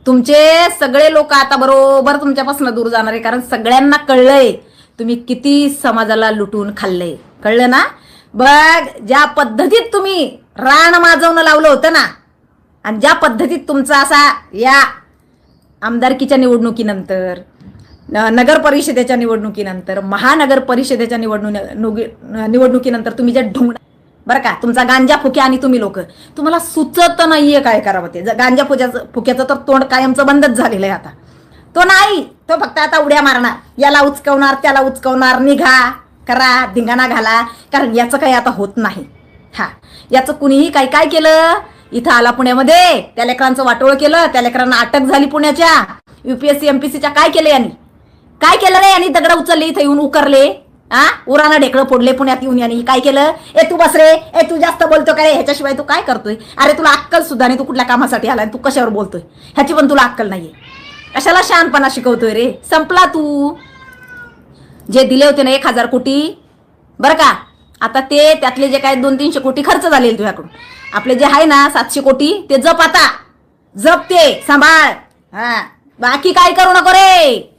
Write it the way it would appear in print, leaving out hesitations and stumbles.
तुमचे सगळे लोक आता बरोबर तुमच्यापासून दूर जाणार आहे, कारण सगळ्यांना कळलंय तुम्ही किती समाजाला लुटून खाल्लंय. कळलं ना? बघ, ज्या पद्धतीत तुम्ही रान माजवणं लावलं होतं ना, आणि ज्या पद्धतीत तुमचा असा या आमदारकीच्या निवडणुकीनंतर, नगर परिषदेच्या निवडणुकीनंतर, महानगर परिषदेच्या निवडणुकीनंतर तुम्ही जे ढुंगणा, बरं का, तुमचा गांजा फुक्या आणि तुम्ही लोक, तुम्हाला सुचत नाहीये काय करावं ते. गांजा फुक्याचं तर तोंड कायमचं बंदच झालेलं आहे आता. तो नाही, तो फक्त आता उड्या मारणार, याला उचकवणार त्याला उचकवणार, निघा करा धिंगाणा घाला, कारण याचं काही आता होत नाही. हा, याचं कुणीही काय काय केलं, इथं आला पुण्यामध्ये, त्या लेकरांचं वाटोळ केलं, त्या लेकरांना अटक झाली पुण्याच्या UPSC MPSCच्या. काय केलं यांनी, काय केलं रे? यांनी दगड उचलले, इथं येऊन उकरले, उराना ढेकळं फोडले पुण्यात येऊन. यांनी काय केलं? ए तू बस रे, ए तू जास्त बोलतो का रे, ह्याच्याशिवाय तू काय करतोय? अरे तुला अक्कल सुद्धा नाही, तू कुठल्या कामासाठी आलाय, तू कशावर बोलतोय, ह्याची पण तुला अक्कल नाहीये. कशाला शहाणपणा शिकवतोय रे? संपला तू. जे दिले होते ना 1000 कोटी, बरं का, आता ते त्यातले जे काय 200-300 कोटी खर्च झाले तुझ्याकडून, आपले जे आहे ना 700 कोटी ते जप, आता जप, ते सांभाळ. बाकी काय करू नको रे.